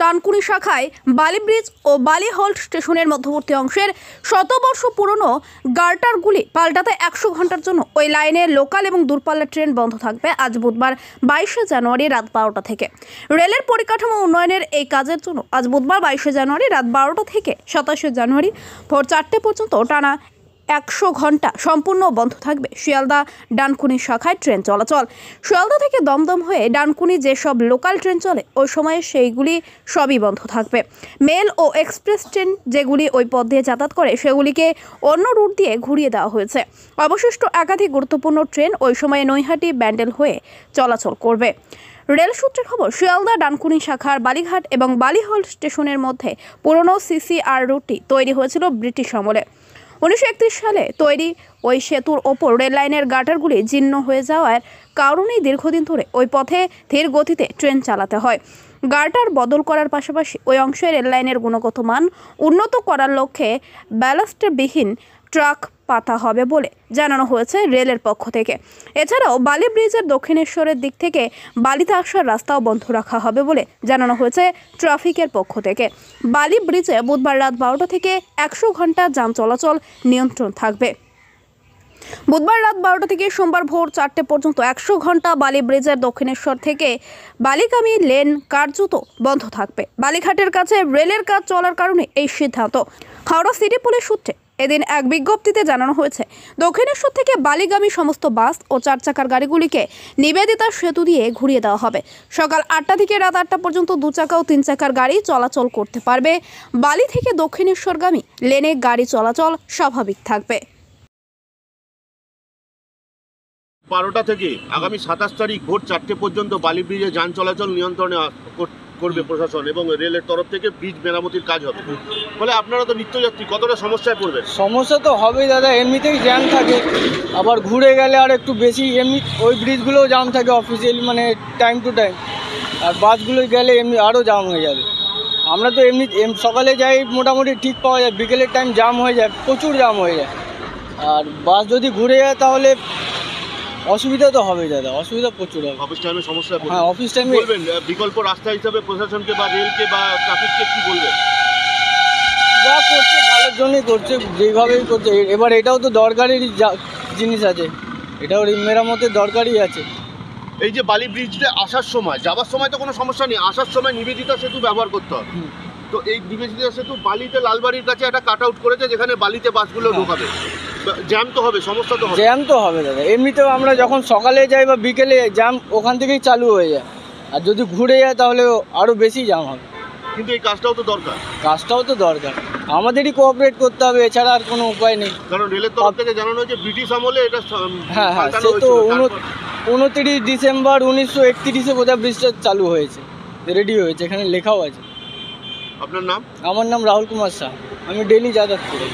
ডানকুনি শাখায় বালি ব্রিজ ও বালি হল্ট স্টেশনের মধ্যবর্তী অংশের শতবর্ষ পুরনো গার্টারগুলি পাল্টাতে 100 ঘন্টার জন্য ওই লাইনের লোকাল এবং দূরপাল্লার ট্রেন বন্ধ থাকবে আজ বুধবার 22শে জানুয়ারি রাত 12টা থেকে। রেলের পরিকাঠামো উন্নয়নের এই কাজের জন্য আজ বুধবার 22শে জানুয়ারি রাত 12টা থেকে 27শে জানুয়ারি ভোর 4টে পর্যন্ত টানা 100 ঘন্টা সম্পূর্ণ বন্ধ থাকবে শিয়ালদা ডানকুনি শাখায় ট্রেন চলাচল। শিয়ালদা থেকে দমদম হয়ে ডানকুনি যেসব লোকাল ট্রেন চলে ওই সময়ে সেইগুলি সবই বন্ধ থাকবে। মেল ও এক্সপ্রেস ট্রেন যেগুলি ওই পথ দিয়ে যাতায়াত করে সেগুলিকে অন্য রুট দিয়ে ঘুরিয়ে দেওয়া হয়েছে। অবশিষ্ট একাধিক গুরুত্বপূর্ণ ট্রেন ওই সময়ে নৈহাটি ব্যান্ডেল হয়ে চলাচল করবে। রেল সূত্রের খবর, শিয়ালদা ডানকুনি শাখার বালিঘাট এবং বালিহল স্টেশনের মধ্যে পুরনো সিসিআর রুটটি তৈরি হয়েছিল ব্রিটিশ আমলে। 1931 সালে তৈরি ওই সেতুর ওপর রেল লাইনের গার্টারগুলি জীর্ণ হয়ে যাওয়ার কারণেই দীর্ঘদিন ধরে ওই পথে ধীর গতিতে ট্রেন চালাতে হয়। গার্টার বদল করার পাশাপাশি ওই অংশে রেল লাইনের গুণগত মান উন্নত করার লক্ষ্যে ব্যালাস্টবিহীন ট্রাক পাতা হবে বলে জানানো হয়েছে রেলের পক্ষ থেকে। এছাড়াও বালি ব্রিজের দক্ষিণেশ্বরের দিক থেকে বালিতে আসার রাস্তাও বন্ধ রাখা হবে বলে জানানো হয়েছে ট্রাফিকের পক্ষ থেকে। বালি ব্রিজে বুধবার রাত 12টা থেকে 100 ঘন্টা যান চলাচল নিয়ন্ত্রণ থাকবে। বুধবার রাত 12টা থেকে সোমবার ভোর 4টে পর্যন্ত 100 ঘন্টা বালি ব্রিজের দক্ষিণেশ্বর থেকে বালিগামী লেন কার্যত বন্ধ থাকবে। বালিঘাটের কাছে রেলের কাজ চলার কারণে এই সিদ্ধান্ত। হাওড়া সিটি পুলিশ সূত্রে এদিন এক বিজ্ঞপ্তিতে জানানো হয়েছে, দক্ষিণেশ্বর থেকে বালিগামী সমস্ত বাস ও 4 চাকার গাড়িগুলিকে নিবেদিতা সেতু দিয়ে ঘুরিয়ে দেওয়া হবে। সকাল 8টা থেকে রাত 8টা পর্যন্ত 2 চাকা ও 3 চাকার গাড়ি চলাচল করতে পারবে। বালি থেকে দক্ষিণেশ্বরগামী লেনে গাড়ি চলাচল স্বাভাবিক থাকবে। 12টা থেকে আগামী 27 তারিখ ভোর 4টে পর্যন্ত বালি ব্রিজে যান চলাচল নিয়ন্ত্রণে করবে প্রশাসন এবং রেলের তরফ থেকে ব্রিজ মেরামতির কাজ হবে। ফলে আপনারা তো নিত্যযাত্রী, কতটা সমস্যায় পড়বেন? সমস্যা তো হবেই দাদা, এমনিতেই জ্যাম থাকে, আবার ঘুরে গেলে আর একটু বেশি এমনি ওই ব্রিজগুলোও জ্যাম থাকে অফিসিয়ালি, মানে টাইম টু টাইম, আর বাসগুলো গেলে এমনি আরও জ্যাম হয়ে যাবে। আমরা তো এমনি সকালে যাই মোটামুটি ঠিক পাওয়া যায়, বিকেলের টাইম জ্যাম হয়ে যায়, প্রচুর জ্যাম হয়ে যায়। আর বাস যদি ঘুরে যায় তাহলে অসুবিধা তো হবে দাদা, অসুবিধা প্রচুর হবে। অফিস টাইমে সমস্যা? হ্যাঁ, অফিস টাইমে বলবেন বিকল্প রাস্তা হিসাবে প্রশাসনকে বা রেলকে বা ট্রাফিককে কি বলবেন? যা করছে ভালোর জন্যই করছে, যেইভাবেই করছে। এবার এটাও তো দরকারেরই জিনিস আছে, এটাও মেরামতের দরকারই আছে। এই যে বালি ব্রিজে আসার সময়, যাওয়ার সময় তো কোনো সমস্যা নেই, আসার সময় নিবেদিতা সেতু ব্যবহার করতে হবে। তো এই নিবেদিতা সেতু বালিতে লালবাড়ির কাছে একটা কাট আউট করেছে যেখানে বালিতে বাসগুলো ঢোকাবে। জ্যাম তো হবে, সমস্যা তো হবে। জ্যাম তো হবে দাদা, এমনিতেও আমরা যখন সকালে যাই বা বিকেলে জ্যাম ওখান থেকেই চালু হয়ে যায়, আর যদি ঘুরে যায় তাহলে আরও বেশি জ্যাম হবে। কিন্তু এই কাজটাও তো দরকার। কাজটাও তো দরকার, আমাদেরই কোঅপারেট করতে হবে, এছাড়া আর কোনো উপায় নেই। কারণ রেলের তরফ থেকে জানানো হয়েছে ব্রিটিশ আমলে এটা। হ্যাঁ, সে তো 29 ডিসেম্বর 1931-এ বোধহয় ব্রিজটা চালু হয়েছে, রেডি হয়েছে, এখানে লেখাও আছে। আপনার নাম? আমার নাম রাহুল কুমার শাহ, আমি ডেলি যাতায়াত করি।